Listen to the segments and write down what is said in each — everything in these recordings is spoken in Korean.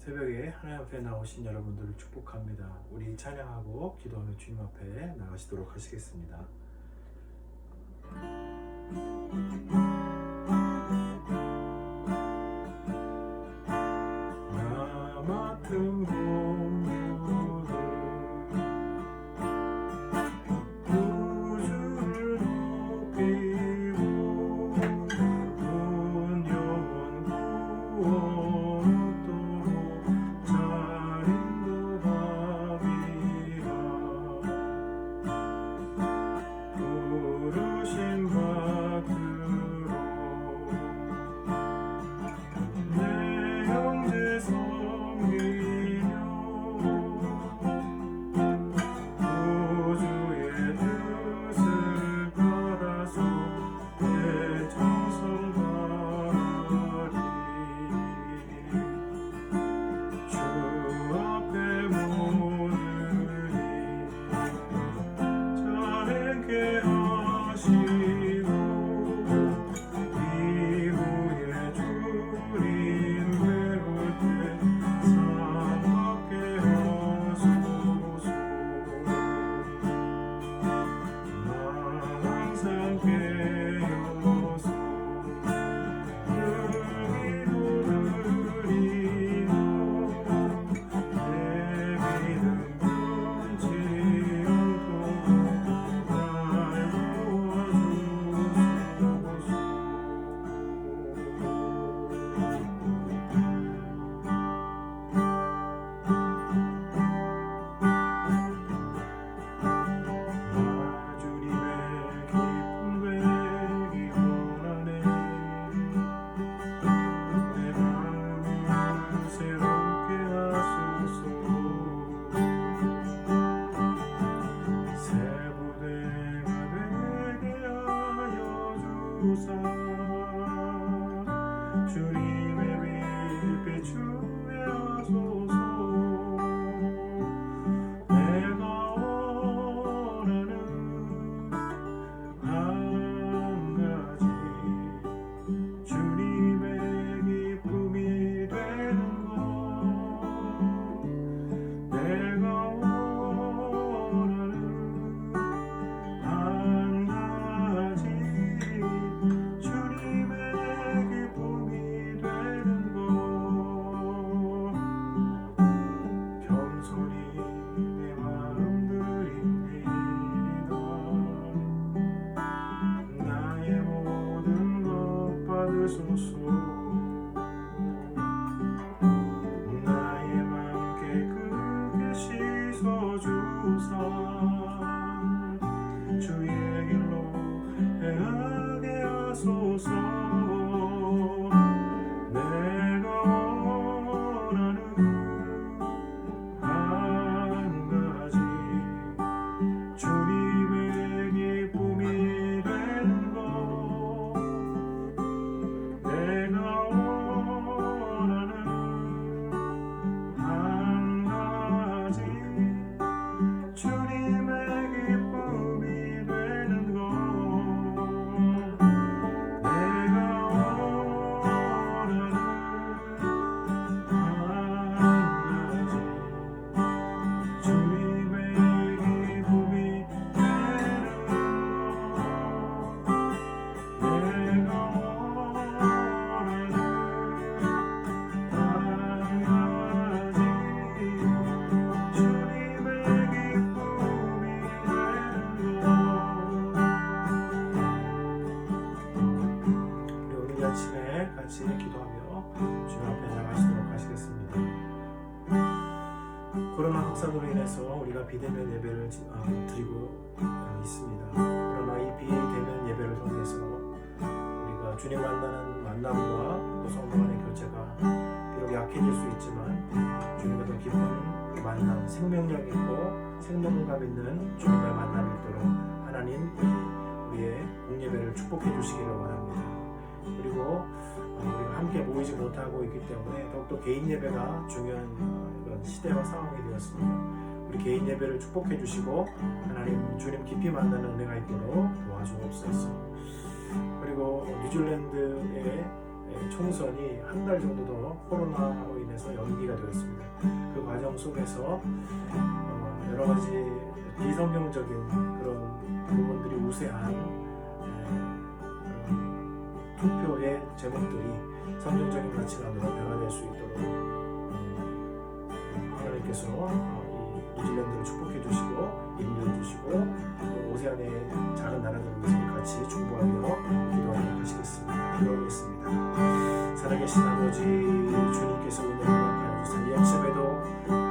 새벽에 하나님 앞에 나오신 여러분들을 축복합니다. 우리 찬양하고 기도하며 주님 앞에 나가시도록 하시겠습니다. 나 맡은 공로를 우주를 높이고 온 영혼 구원토록 잘 인도하리라. 부르심 받들어 내 형제 섬기며 우주의 뜻을 따라서 내 정성 다하리. 주 앞에 모으리 자에게 하시고 이후에 주님 배울 때 상받게 하소서. 나 항상 깨어서 늘 기도드리며 내 믿음 변치 않도록 날 도와주소서. 나 주님의 기쁨 되기 원하네. 내 마음을 새롭게 하소서. 새 부대가 되게 하여 주사 주님의 빛 비추게 하소서. 내가 원하는 한 가지 주님의 기쁨이 되는 것. 내가 원하는 한 가지 주님의 기쁨이 되는 것. 겸손히 내 마음 드립니다. 나의 모든 것 받으소서. 나의 맘 깨끗게 씻어주사 주의 길로 행하게 하소서. 내가 원하는 한 가지 주님의 기쁨이 되는 것. 내가 원하는 한 가지 주님의 기쁨이 되는 것. 내가 원하는 한 가지 주님의 기쁨이 되는 것. 내가 원하는 한 가지 주님의 기쁨이 되는 것. 우리 오늘 아침에 같이 기도하며 주님 앞에 나가시도록 하시겠습니다. 코로나 확산으로 인해서 우리가 비대면 예배를 드리고 있습니다. 그러나 이 비대면 예배를 통해서 우리가 주님 만나는 만남과 또 성도 간의 교제가 비록 약해질 수 있지만 주님과 더 깊은 만남, 생명력 있고 생명감 있는 주님과의 만남이 있도록 하나님 우리의 공예배를 축복해 주시기를 원합니다. 그리고 우리가 함께 모이지 못하고 있기 때문에 더욱더 개인 예배가 중요한 그런 시대와 상황이 되었습니다. 우리 개인 예배를 축복해 주시고 하나님 주님 깊이 만나는 은혜가 있도록 도와주옵소서. 그리고 뉴질랜드에 총선이 한 달 정도 더 코로나로 인해서 연기가 되었습니다. 그 과정 속에서 여러 가지 비성경적인 그런 부분들이 우세한 투표의 제목들이 성경적인 가치관으로 변화될 수 있도록 하나님께서 이 뉴질랜드를 축복해 주시고 인도해 주시고 또 오세안의 작은 나라들을 위해서 같이 중보하며 기도하도록 하시겠습니다. 기도하겠습니다. 살아계신 아버지 주님께서 오늘 허락하여 주신 이 아침에도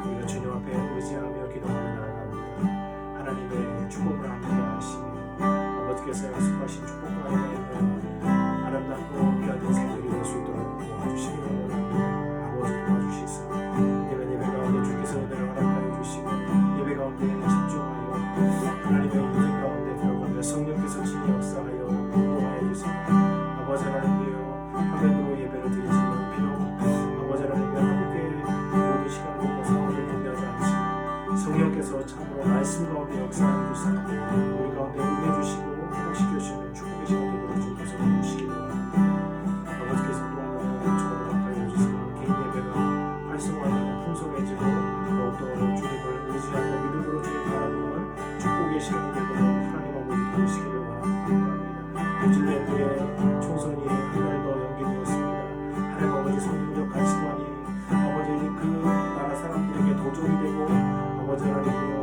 우리가 주님 앞에 의지하며 기도하며 나아갑니다. 하나님의 축복을 함께 하시며 아버지께서 약속하신 축복과 은혜와 아름답고 귀한 인생들이 될 수 있도록 도와주시기를 원합니다. 아버지 도와주시사 예배 가운데 주께서 은혜를 허락하여 주시고 예배 가운데 집중하여 하나님의 인생 가운데 들어가며 성령께서 친히 역사하여 인도하여 주시고 아버지 하나님이여 화면으로 예배를 드리지만 비록 아버지 하나님과 함께 모든 시간과 상황을 공개하지 않지만 성령께서 참으로 말씀 가운데 역사하여 주사 우리 가운데 은혜 주시고 회복시켜 주시는 축복의 시간 되도록 주께서 도우시기를 원합니다. 아버지께서 또한 저를 허락하여 주시고 개인 예배가 활성화되고 풍성해지고 더욱더 주님을 의지하고 믿음으로 주님 바라보는 축복의 시간이 되도록 하나님 아버지 도우시기를 원합니다. 뉴질랜드의 총선이 한 달 더 연기되었습니다. 하나님 아버지 성경적 가치관이 아버지 그 나라 사람들에게 도전이 되고 아버지 하나님이여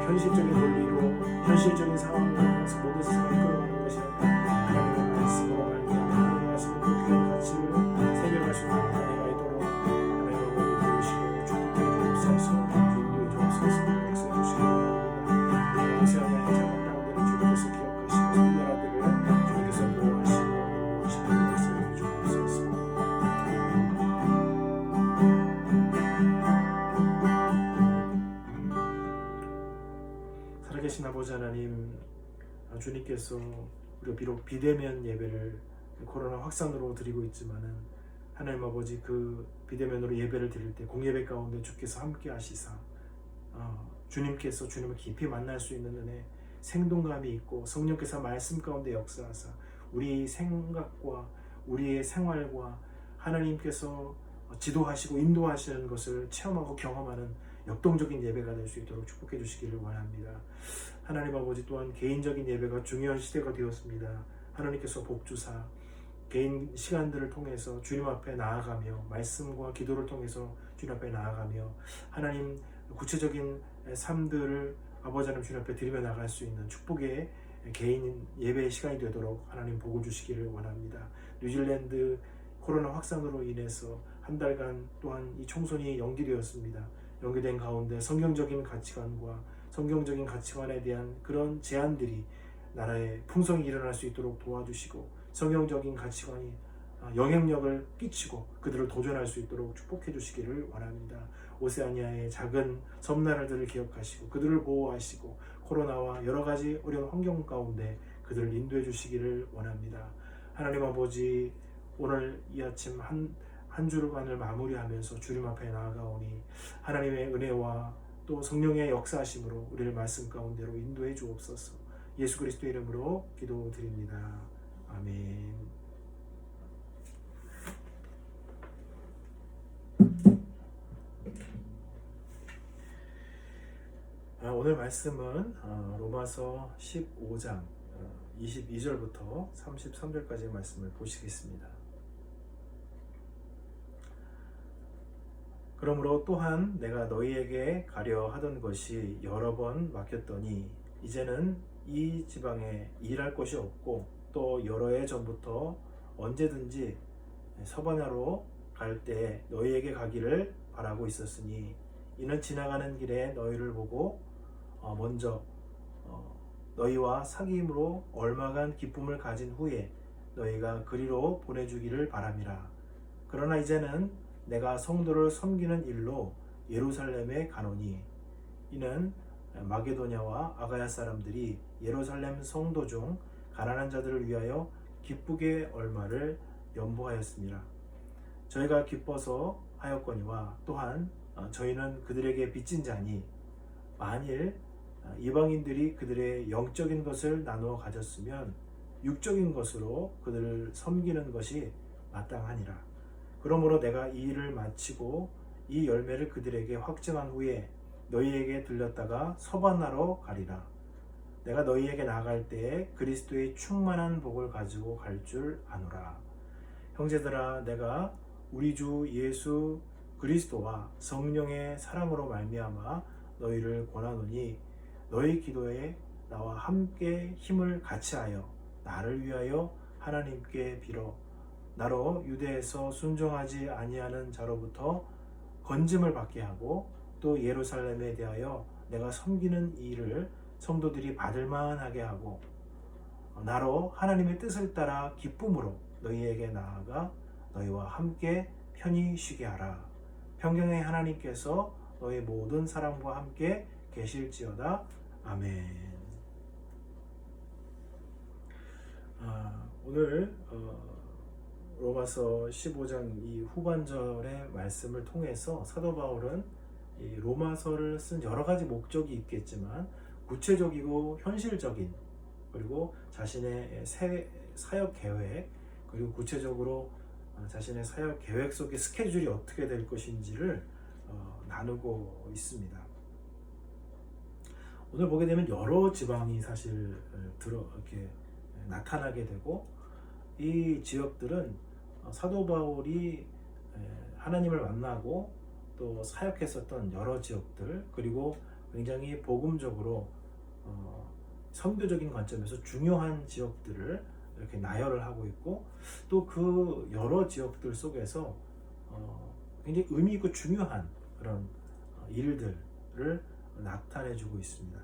현실적인 논리로 현실적인 상황에서 모든 세상을 이끌어가는 것이 아니라 하나님의 말씀으로 말미암아 하나님의 말씀으로 귀한 가치를 새겨갈 수 있는 은혜가 있도록 하나님 아버지 도우시고 축복해 주옵소서 인도해 주옵소서 역사해 주시기 바랍니다. 오세아니아의 작은 나라들을 주님께서 기억하시고 성나라들을 주님께서 보호하시고 인도하시고 역사해 주옵소서. 살아계신 아버지 하나님 주님께서 우리가 비록 비대면 예배를 코로나 확산으로 드리고 있지만은 하나님 아버지 그 비대면으로 예배를 드릴 때 공예배 가운데 주께서 함께 하시사 주님께서 주님을 깊이 만날 수 있는 은혜 생동감이 있고 성령께서 말씀 가운데 역사하사 우리 생각과 우리의 생활과 하나님께서 지도하시고 인도하시는 것을 체험하고 경험하는 역동적인 예배가 될 수 있도록 축복해 주시기를 원합니다. 하나님 아버지 또한 개인적인 예배가 중요한 시대가 되었습니다. 하나님께서 복주사 개인 시간들을 통해서 주님 앞에 나아가며 말씀과 기도를 통해서 주님 앞에 나아가며 하나님 구체적인 삶들을 아버지 하나님 주님 앞에 드리며 나갈 수 있는 축복의 개인 예배의 시간이 되도록 하나님 복을 주시기를 원합니다. 뉴질랜드 코로나 확산으로 인해서 한 달간 또한 이 총선이 연기되었습니다. 연기된 가운데 성경적인 가치관과 성경적인 가치관에 대한 그런 제안들이 나라에 풍성히 일어날 수 있도록 도와주시고 성경적인 가치관이 영향력을 끼치고 그들을 도전할 수 있도록 축복해 주시기를 원합니다. 오세아니아의 작은 섬나라들을 기억하시고 그들을 보호하시고 코로나와 여러 가지 어려운 환경 가운데 그들을 인도해 주시기를 원합니다. 하나님 아버지 오늘 이 아침 한 주간을 마무리하면서 주님 앞에 나아가오니 하나님의 은혜와 또 성령의 역사하심으로 우리를 말씀 가운데로 인도해 주옵소서. 예수 그리스도의 이름으로 기도드립니다. 아멘. 오늘 말씀은 로마서 15장 22절부터 33절까지의 말씀을 보시겠습니다. 그러므로 또한 내가 너희에게 가려 하던 것이 여러 번 막혔더니 이제는 이 지방에 일할 곳이 없고 또 여러 해 전부터 언제든지 서바나로 갈 때 너희에게 가기를 바라고 있었으니 이는 지나가는 길에 너희를 보고 먼저 너희와 사귐으로 얼마간 기쁨을 가진 후에 너희가 그리로 보내주기를 바람이라. 그러나 이제는 내가 성도를 섬기는 일로 예루살렘에 가노니 이는 마게도냐와 아가야 사람들이 예루살렘 성도 중 가난한 자들을 위하여 기쁘게 얼마를 연보하였습니다. 저희가 기뻐서 하였거니와 또한 저희는 그들에게 빚진 자니 만일 이방인들이 그들의 영적인 것을 나누어 가졌으면 육적인 것으로 그들을 섬기는 것이 마땅하니라. 그러므로 내가 이 일을 마치고 이 열매를 그들에게 확증한 후에 너희에게 들렸다가 서바나로 가리라. 내가 너희에게 나아갈 때에 그리스도의 충만한 복을 가지고 갈 줄 아노라. 형제들아, 내가 우리 주 예수 그리스도와 성령의 사랑으로 말미암아 너희를 권하노니 너희 기도에 나와 함께 힘을 같이하여 나를 위하여 하나님께 빌어 나로 유대에서 순종하지 아니하는 자로부터 건짐을 받게 하고 또 예루살렘에 대하여 내가 섬기는 이 일을 성도들이 받을 만하게 하고 나로 하나님의 뜻을 따라 기쁨으로 너희에게 나아가 너희와 함께 편히 쉬게 하라. 평경의 하나님께서 너희 모든 사람과 함께 계실지어다. 아멘. 오늘 로마서 15장 이 후반절의 말씀을 통해서 사도 바울은 이 로마서를 쓴 여러 가지 목적이 있겠지만 구체적이고 현실적인 그리고 자신의 사역 계획 그리고 구체적으로 자신의 사역 계획 속의 스케줄이 어떻게 될 것인지를 나누고 있습니다. 오늘 보게 되면 여러 지방이 사실 이렇게 나타나게 되고 이 지역들은 사도 바울이 하나님을 만나고 또 사역했었던 여러 지역들 그리고 굉장히 복음적으로 선교적인 관점에서 중요한 지역들을 이렇게 나열을 하고 있고 또 그 여러 지역들 속에서 굉장히 의미 있고 중요한 그런 일들을 나타내주고 있습니다.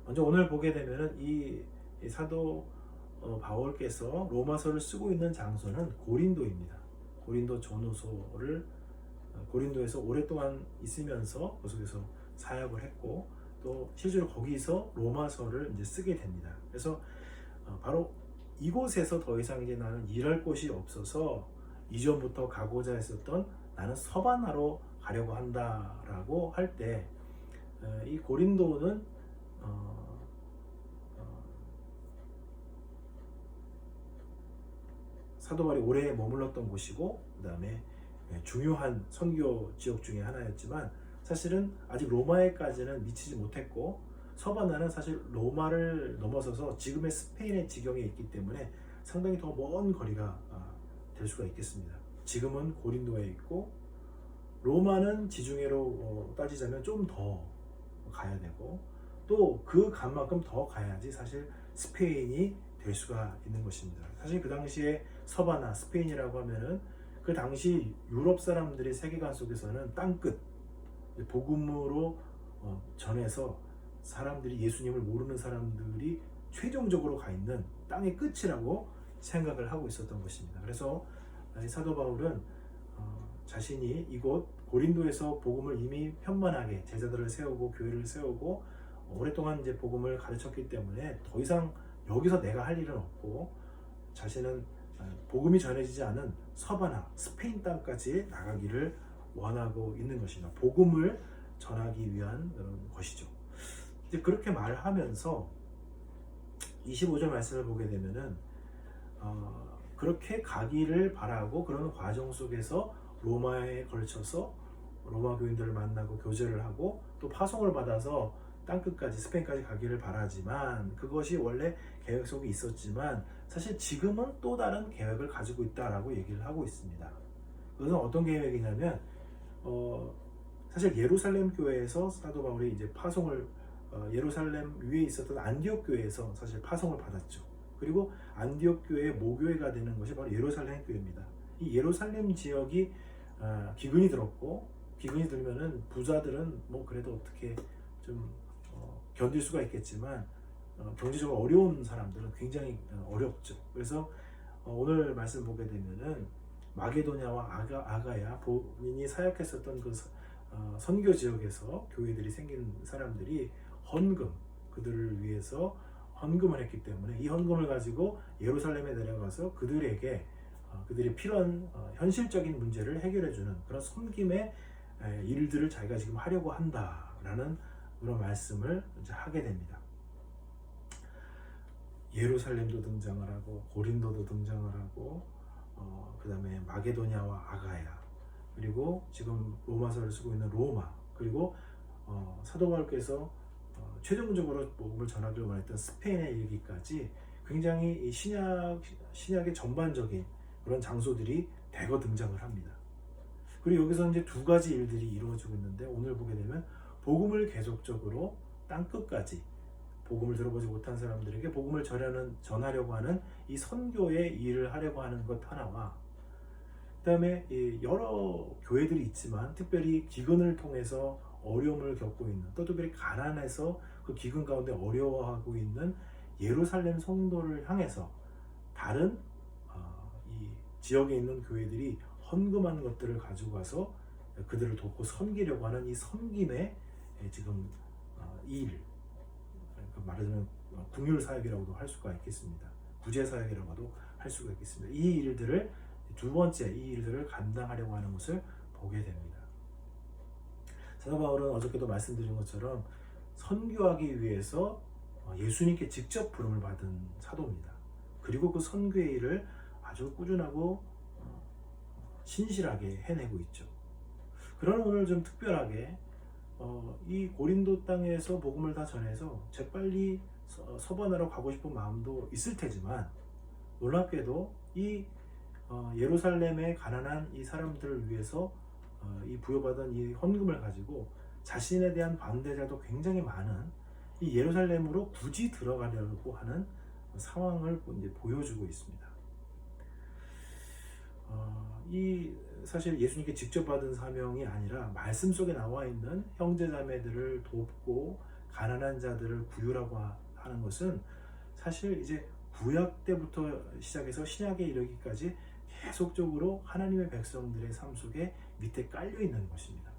먼저 오늘 보게 되면은 이 사도 바울께서 로마서를 쓰고 있는 장소는 고린도입니다. 고린도 전후소를 고린도에서 오랫동안 있으면서 그 속에서 사역을 했고 또 실제로 거기서 로마서를 이제 쓰게 됩니다. 그래서 바로 이곳에서 더 이상 이제 나는 일할 곳이 없어서 이전부터 가고자 했었던 나는 서바나로 가려고 한다라고 할 때 이 고린도는 사도 바울이 오래 머물렀던 곳이고 그 다음에 중요한 선교 지역 중에 하나였지만 사실은 아직 로마에까지는 미치지 못했고 서바나는 사실 로마를 넘어서서 지금의 스페인의 지경에 있기 때문에 상당히 더 먼 거리가 될 수가 있겠습니다. 지금은 고린도에 있고 로마는 지중해로 따지자면 좀 더 가야 되고 또 그 간만큼 더 가야지 사실 스페인이 될 수가 있는 것입니다. 사실 그 당시에 서바나 스페인이라고 하면은 그 당시 유럽 사람들의 세계관 속에서는 땅끝 복음으로 전해서 사람들이 예수님을 모르는 사람들이 최종적으로 가 있는 땅의 끝이라고 생각을 하고 있었던 것입니다. 그래서 사도 바울은 자신이 이곳 고린도에서 복음을 이미 편만하게 제자들을 세우고 교회를 세우고 오랫동안 이제 복음을 가르쳤기 때문에 더 이상 여기서 내가 할 일은 없고 자신은 복음이 전해지지 않은 서바나 스페인 땅까지 나가기를 원하고 있는 것입니다. 복음을 전하기 위한 그런 것이죠. 이제 그렇게 말하면서 25절 말씀을 보게 되면은 그렇게 가기를 바라고 그런 과정 속에서 로마에 걸쳐서 로마 교인들을 만나고 교제를 하고 또 파송을 받아서 땅끝까지 스페인까지 가기를 바라지만 그것이 원래 계획 속에 있었지만 사실 지금은 또 다른 계획을 가지고 있다라고 얘기를 하고 있습니다. 그것은 어떤 계획이냐면 사실 예루살렘 교회에서 사도 바울이 이제 파송을 예루살렘 위에 있었던 안디옥 교회에서 사실 파송을 받았죠. 그리고 안디옥 교회의 모교회가 되는 것이 바로 예루살렘 교회입니다. 이 예루살렘 지역이 기근이 들었고 기근이 들면은 부자들은 뭐 그래도 어떻게 좀 견딜 수가 있겠지만 경제적으로 어려운 사람들은 굉장히 어렵죠. 그래서 오늘 말씀 보게 되면은 마게도냐와 아가야 본인이 사역했었던 그 선교 지역에서 교회들이 생긴 사람들이 헌금 그들을 위해서 헌금을 했기 때문에 이 헌금을 가지고 예루살렘에 내려가서 그들에게 그들이 필요한 현실적인 문제를 해결해주는 그런 섬김의 일들을 자기가 지금 하려고 한다라는 그런 말씀을 이제 하게 됩니다. 예루살렘도 등장을 하고 고린도도 등장을 하고 그 다음에 마게도냐와 아가야, 그리고 지금 로마서를 쓰고 있는 로마, 그리고 사도 바울께서 최종적으로 복음을 전하기를 원했던 스페인에 이르기까지 굉장히 이 신약의 전반적인 그런 장소들이 대거 등장을 합니다. 그리고 여기서 이제 두 가지 일들이 이루어지고 있는데, 오늘 보게 되면 복음을 계속적으로 땅끝까지 복음을 들어보지 못한 사람들에게 복음을 전하려고 하는 이 선교의 일을 하려고 하는 것 하나와, 그 다음에 여러 교회들이 있지만 특별히 기근을 통해서 어려움을 겪고 있는, 또 특별히 가난해서 그 기근 가운데 어려워하고 있는 예루살렘 성도를 향해서 다른 이 지역에 있는 교회들이 헌금한 것들을 가지고 가서 그들을 돕고 섬기려고 하는 이 섬김의 지금 일, 말하자면 궁율 사역이라고도 할 수가 있겠습니다. 구제 사역이라고도 할 수가 있겠습니다. 이 일들을 두 번째 이 일들을 감당하려고 하는 것을 보게 됩니다. 사도 바울은 어저께도 말씀드린 것처럼 선교하기 위해서 예수님께 직접 부름을 받은 사도입니다. 그리고 그 선교의 일을 아주 꾸준하고 신실하게 해내고 있죠. 그러나 오늘 좀 특별하게 이 고린도 땅에서 복음을 다 전해서 재빨리 서반하러 가고 싶은 마음도 있을 테지만, 놀랍게도 이 예루살렘의 가난한 이 사람들을 위해서 이 부여받은 이 헌금을 가지고 자신에 대한 반대자도 굉장히 많은 이 예루살렘으로 굳이 들어가려고 하는 상황을 이제 보여주고 있습니다. 이 사실 예수님께 직접 받은 사명이 아니라 말씀 속에 나와 있는 형제자매들을 돕고 가난한 자들을 구유라고 하는 것은 사실 이제 구약 때부터 시작해서 신약에 이르기까지 계속적으로 하나님의 백성들의 삶 속에 밑에 깔려 있는 것입니다.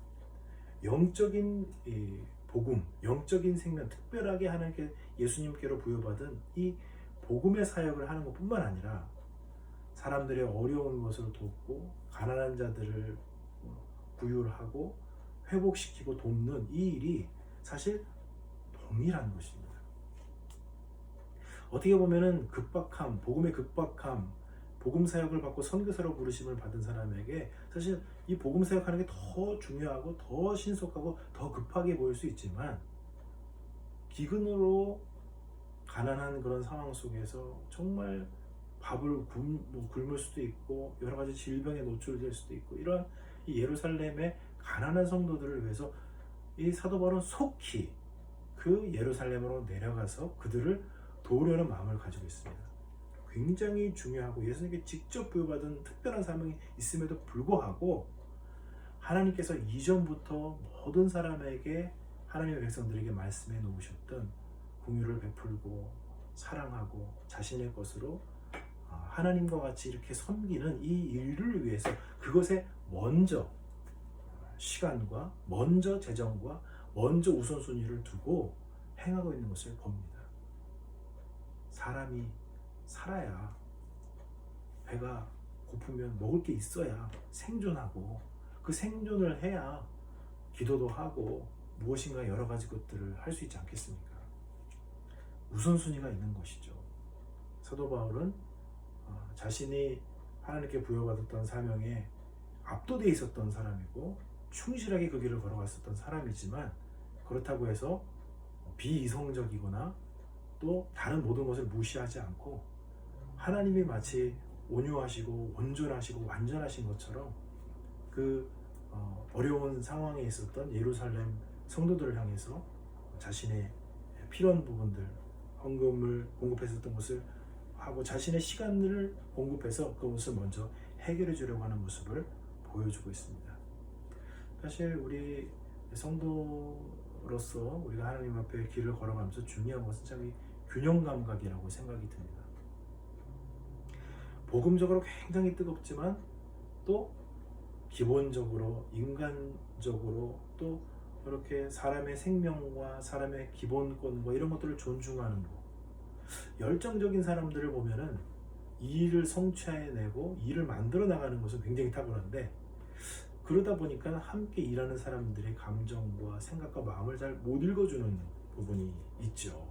영적인 복음, 영적인 생명, 특별하게 하나님께 예수님께로 부여받은 이 복음의 사역을 하는 것뿐만 아니라 사람들의 어려운 것을 돕고 가난한 자들을 구휼하고 회복시키고 돕는 이 일이 사실 동일한 것입니다. 어떻게 보면은 급박함, 복음의 급박함, 복음 사역을 받고 선교사로 부르심을 받은 사람에게 사실 이 복음 사역하는 게 더 중요하고 더 신속하고 더 급하게 보일 수 있지만, 기근으로 가난한 그런 상황 속에서 정말 밥을 굶을 수도 있고 여러 가지 질병에 노출될 수도 있고, 이런 이 예루살렘의 가난한 성도들을 위해서 이 사도 바울은 속히 그 예루살렘으로 내려가서 그들을 도우려는 마음을 가지고 있습니다. 굉장히 중요하고 예수님께 직접 부여받은 특별한 사명이 있음에도 불구하고 하나님께서 이전부터 모든 사람에게, 하나님의 백성들에게 말씀해 놓으셨던 긍휼을 베풀고 사랑하고 자신의 것으로 하나님과 같이 이렇게 섬기는 이 일을 위해서 그것에 먼저 시간과 먼저 재정과 먼저 우선순위를 두고 행하고 있는 것을 봅니다. 사람이 살아야, 배가 고프면 먹을 게 있어야 생존하고, 그 생존을 해야 기도도 하고 무엇인가 여러 가지 것들을 할 수 있지 않겠습니까? 우선순위가 있는 것이죠. 사도 바울은 자신이 하나님께 부여받았던 사명에 압도되어 있었던 사람이고 충실하게 그 길을 걸어갔었던 사람이지만, 그렇다고 해서 비이성적이거나 또 다른 모든 것을 무시하지 않고 하나님이 마치 온유하시고 온전하시고 완전하신 것처럼 그 어려운 상황에 있었던 예루살렘 성도들을 향해서 자신의 필요한 부분들, 헌금을 공급했었던 것을 하고 자신의 시간을 공급해서 그것을 먼저 해결해 주려고 하는 모습을 보여주고 있습니다. 사실 우리 성도로서 우리가 하나님 앞에 길을 걸어가면서 중요한 것은 참 이 균형 감각이라고 생각이 듭니다. 복음적으로 굉장히 뜨겁지만 또 기본적으로 인간적으로 또 이렇게 사람의 생명과 사람의 기본권 이런 것들을 존중하는 것, 열정적인 사람들을 보면은 이 일을 성취해내고 일을 만들어 나가는 것은 굉장히 탁월한데, 그러다 보니까 함께 일하는 사람들의 감정과 생각과 마음을 잘 못 읽어주는 부분이 있죠.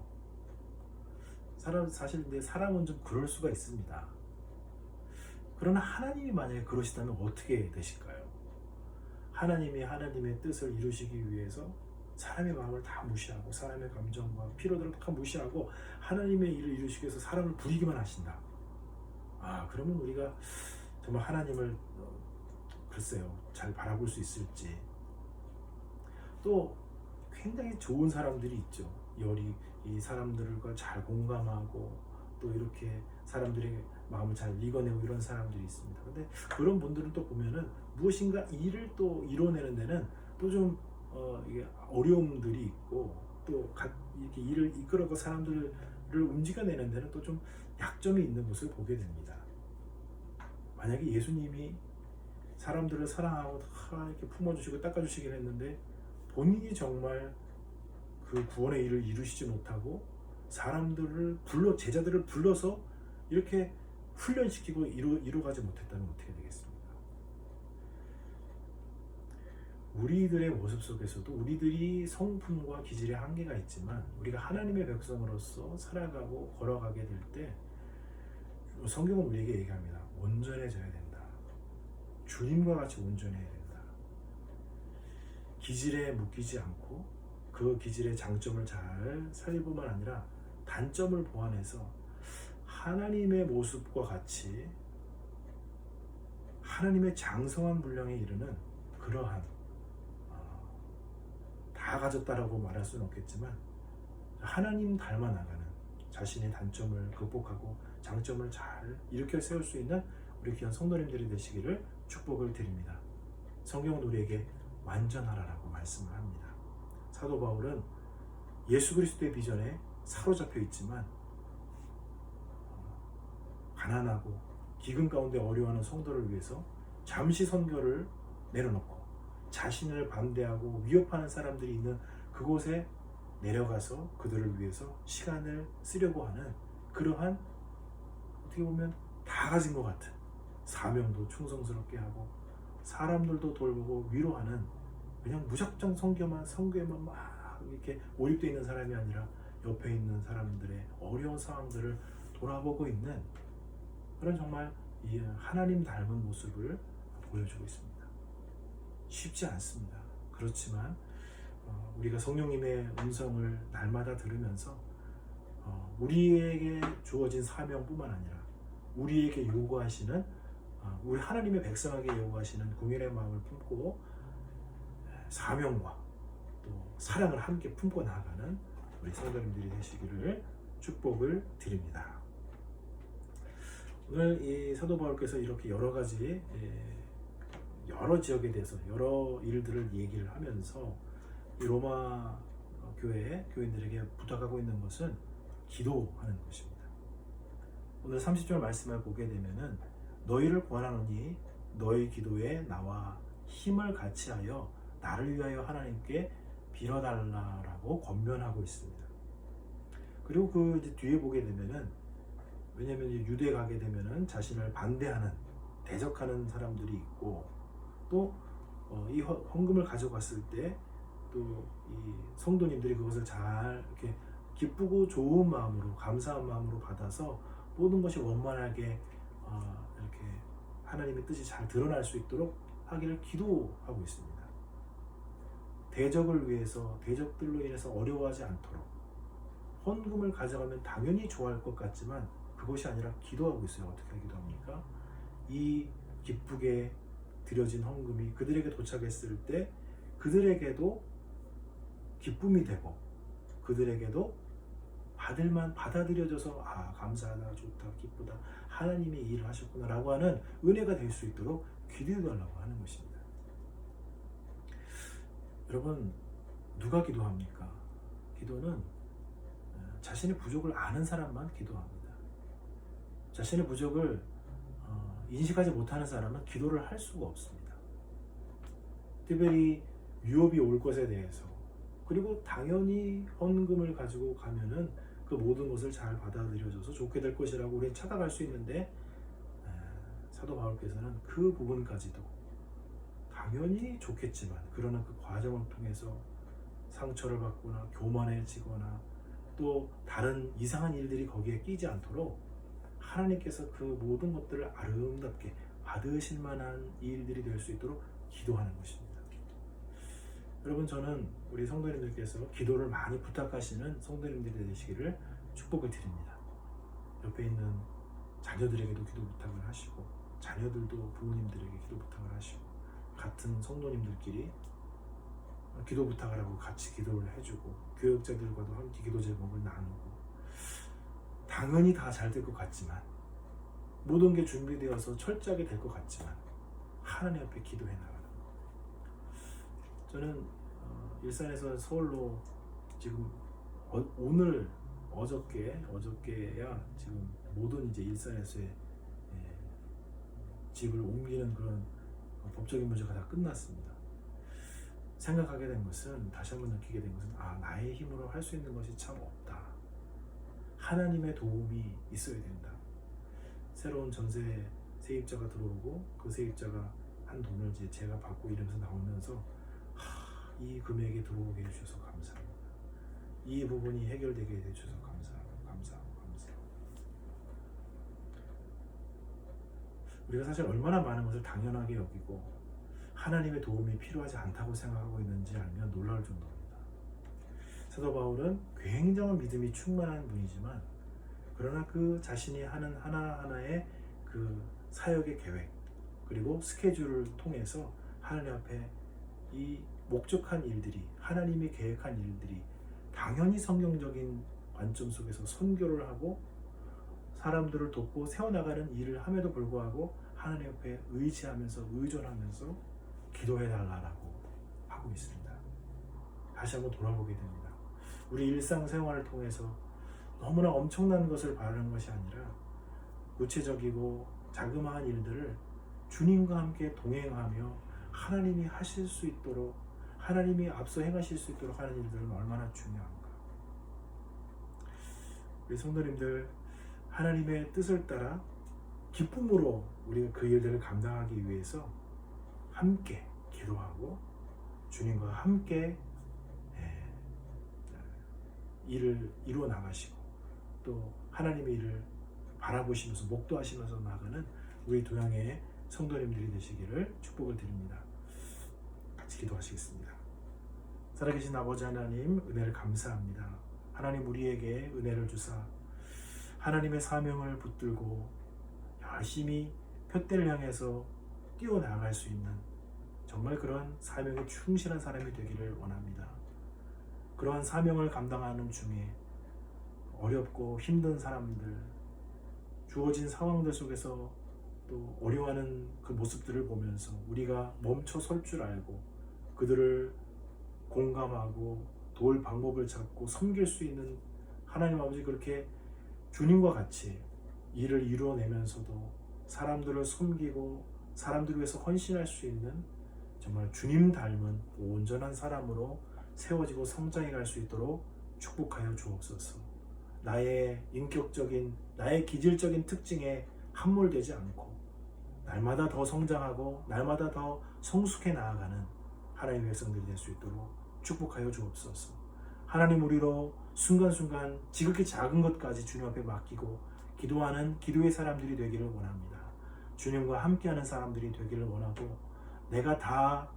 사실 근데 사람은 좀 그럴 수가 있습니다. 그러나 하나님이 만약에 그러시다면 어떻게 되실까요? 하나님이 하나님의 뜻을 이루시기 위해서 사람의 마음을 다 무시하고 사람의 감정과 피로들을 다 무시하고 하나님의 일을 이루시기 위해서 사람을 부리기만 하신다. 그러면 우리가 정말 하나님을 글쎄요, 잘 바라볼 수 있을지. 또 굉장히 좋은 사람들이 있죠. 이 사람들과 잘 공감하고 또 이렇게 사람들의 마음을 잘 읽어내고 이런 사람들이 있습니다. 근데 그런 분들은 또 보면은 무엇인가 일을 또 이뤄내는 데는 또 좀 이게 어려움들이 있고 또 이렇게 일을 이끌어가 사람들을 움직여내는 데는 또 좀 약점이 있는 것을 보게 됩니다. 만약에 예수님이 사람들을 사랑하고 이렇게 품어주시고 닦아주시긴 했는데 본인이 정말 그 구원의 일을 이루시지 못하고 제자들을 불러서 이렇게 훈련시키고 이루가지 못했다면 어떻게 되겠습니까? 우리들의 모습 속에서도 우리들이 성품과 기질의 한계가 있지만 우리가 하나님의 백성으로서 살아가고 걸어가게 될 때 성경은 우리에게 얘기합니다. 온전해져야 된다. 주님과 같이 온전해야 된다. 기질에 묶이지 않고 그 기질의 장점을 잘 살릴 뿐만 아니라 단점을 보완해서 하나님의 모습과 같이 하나님의 장성한 분량에 이르는 그러한 다 가졌다라고 말할 수는 없겠지만 하나님 닮아 나가는 자신의 단점을 극복하고 장점을 잘 일으켜 세울 수 있는 우리 귀한 성도님들이 되시기를 축복을 드립니다. 성경은 우리에게 완전하라라고 말씀을 합니다. 사도 바울은 예수 그리스도의 비전에 사로잡혀 있지만 가난하고 기근 가운데 어려워하는 성도를 위해서 잠시 선교를 내려놓고 자신을 반대하고 위협하는 사람들이 있는 그곳에 내려가서 그들을 위해서 시간을 쓰려고 하는 그러한 어떻게 보면 다 가진 것 같은 사명도 충성스럽게 하고 사람들도 돌보고 위로하는 그냥 무작정 성교에만 막 이렇게 몰입되어 있는 사람이 아니라 옆에 있는 사람들의 어려운 상황들을 돌아보고 있는 그런 정말 이 하나님 닮은 모습을 보여주고 있습니다. 쉽지 않습니다. 그렇지만 우리가 성령님의 음성을 날마다 들으면서 우리에게 주어진 사명뿐만 아니라 우리에게 요구하시는 우리 하나님의 백성에게 요구하시는 궁일의 마음을 품고 사명과 또 사랑을 함께 품고 나아가는 우리 성도님들이 되시기를 축복을 드립니다. 오늘 이 사도 바울께서 이렇게 여러 가지 여러 지역에 대해서 여러 일들을 얘기를 하면서 이 로마 교회 교인들에게 부탁하고 있는 것은 기도하는 것입니다. 오늘 30절 말씀을 보게 되면은 너희를 권하노니 너희 기도에 나와 힘을 같이 하여 나를 위하여 하나님께 빌어달라라고 권면하고 있습니다. 그리고 그 이제 뒤에 보게 되면은 왜냐하면 유대 가게 되면은 자신을 반대하는 대적하는 사람들이 있고 또 이 헌금을 가져갔을 때 또 이 성도님들이 그것을 잘 이렇게 기쁘고 좋은 마음으로 감사한 마음으로 받아서 모든 것이 원만하게 이렇게 하나님의 뜻이 잘 드러날 수 있도록 하기를 기도하고 있습니다. 대적을 위해서 대적들로 인해서 어려워하지 않도록 헌금을 가져가면 당연히 좋아할 것 같지만 그것이 아니라 기도하고 있어요. 어떻게 기도합니까? 이 기쁘게 드려진 헌금이 그들에게 도착했을 때 그들에게도 기쁨이 되고 그들에게도 받아들여져서 감사하다, 좋다, 기쁘다, 하나님이 이 일을 하셨구나 라고 하는 은혜가 될 수 있도록 기도해달라고 하는 것입니다. 여러분, 누가 기도합니까? 기도는 자신의 부족을 아는 사람만 기도합니다. 자신의 부족을 인식하지 못하는 사람은 기도를 할 수가 없습니다. 특별히 유업이 올 것에 대해서 그리고 당연히 헌금을 가지고 가면은 그 모든 것을 잘 받아들여져서 좋게 될 것이라고 우리는 착각할 수 있는데 사도 바울께서는 그 부분까지도 당연히 좋겠지만 그러나 그 과정을 통해서 상처를 받거나 교만해지거나 또 다른 이상한 일들이 거기에 끼지 않도록 하나님께서 그 모든 것들을 아름답게 받으실 만한 일들이 될 수 있도록 기도하는 것입니다. 여러분, 저는 우리 성도님들께서 기도를 많이 부탁하시는 성도님들이 되시기를 축복을 드립니다. 옆에 있는 자녀들에게도 기도 부탁을 하시고, 자녀들도 부모님들에게 기도 부탁을 하시고, 같은 성도님들끼리 기도 부탁을 하고 같이 기도를 해주고, 교역자들과도 함께 기도 제목을 나누고, 당연히 다 잘 될 것 같지만, 모든 게 준비되어서 철저하게 될 것 같지만 하나님 앞에 기도해 나가는 것. 저는 일산에서 서울로 지금 오늘 어저께야 지금 모든 이제 일산에서의 집을 옮기는 그런 법적인 문제가 다 끝났습니다. 생각하게 된 것은, 다시 한번 느끼게 된 것은, 나의 힘으로 할 수 있는 것이 참 없다. 하나님의 도움이 있어야 된다. 새로운 전세 세입자가 들어오고 그 세입자가 한 돈을 이제 제가 받고 이러면서 나오면서 이 금액이 들어오게 해주셔서 감사합니다. 이 부분이 해결되게 해주셔서 감사하고. 우리가 사실 얼마나 많은 것을 당연하게 여기고 하나님의 도움이 필요하지 않다고 생각하고 있는지 알면 놀라울 정도입니다. 사도 바울은 굉장한 믿음이 충만한 분이지만, 그러나 그 자신이 하는 하나하나의 그 사역의 계획 그리고 스케줄을 통해서 하나님 앞에 이 목적한 일들이, 하나님이 계획한 일들이 당연히 성경적인 관점 속에서 선교를 하고 사람들을 돕고 세워나가는 일을 함에도 불구하고 하나님 앞에 의지하면서 의존하면서 기도해 달라고 하고 있습니다. 다시 한번 돌아보게 됩니다. 우리 일상생활을 통해서 너무나 엄청난 것을 바라는 것이 아니라 구체적이고 자그마한 일들을 주님과 함께 동행하며 하나님이 하실 수 있도록, 하나님이 앞서 행하실 수 있도록 하는 일들은 얼마나 중요한가. 우리 성도님들, 하나님의 뜻을 따라 기쁨으로 우리가 그 일들을 감당하기 위해서 함께 기도하고 주님과 함께 일을 이루어 나가시고, 또 하나님의 일을 바라보시면서 목도하시면서 나가는 우리 도양의 성도님들이 되시기를 축복을 드립니다. 같이 기도하시겠습니다. 살아계신 아버지 하나님, 은혜를 감사합니다. 하나님, 우리에게 은혜를 주사 하나님의 사명을 붙들고 열심히 표대를 향해서 뛰어나갈 수 있는 정말 그런 사명에 충실한 사람이 되기를 원합니다. 그러한 사명을 감당하는 중에 어렵고 힘든 사람들, 주어진 상황들 속에서 또 어려워하는 그 모습들을 보면서 우리가 멈춰 설 줄 알고 그들을 공감하고 도울 방법을 찾고 섬길 수 있는 하나님 아버지, 그렇게 주님과 같이 일을 이루어내면서도 사람들을 섬기고 사람들을 위해서 헌신할 수 있는 정말 주님 닮은 온전한 사람으로 세워지고 성장해 갈 수 있도록 축복하여 주옵소서. 나의 인격적인, 나의 기질적인 특징에 함몰되지 않고 날마다 더 성장하고 날마다 더 성숙해 나아가는 하나님의 백성들이 될 수 있도록 축복하여 주옵소서. 하나님, 우리로 순간순간 지극히 작은 것까지 주님 앞에 맡기고 기도하는 기도의 사람들이 되기를 원합니다. 주님과 함께하는 사람들이 되기를 원하고, 내가 다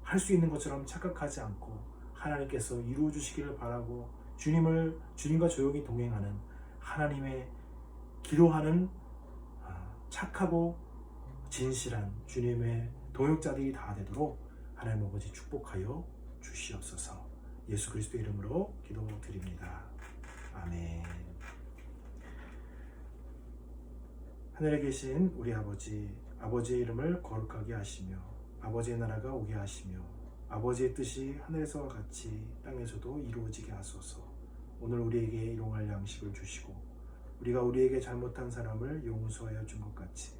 할 수 있는 것처럼 착각하지 않고 하나님께서 이루어 주시기를 바라고 주님과 조용히 동행하는 하나님의 기도하는 착하고 진실한 주님의 동역자들이 다 되도록 하나님 아버지 축복하여 주시옵소서. 예수 그리스도의 이름으로 기도드립니다. 아멘. 하늘에 계신 우리 아버지, 아버지의 이름을 거룩하게 하시며 아버지의 나라가 오게 하시며 아버지의 뜻이 하늘에서와 같이 땅에서도 이루어지게 하소서. 오늘 우리에게 일용할 양식을 주시고 우리가 우리에게 잘못한 사람을 용서하여 준 것 같이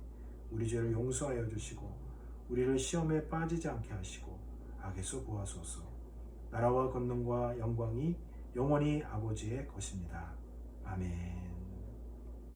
우리 죄를 용서하여 주시고 우리를 시험에 빠지지 않게 하시고 악에서 구하소서. 나라와 권능과 영광이 영원히 아버지의 것입니다. 아멘.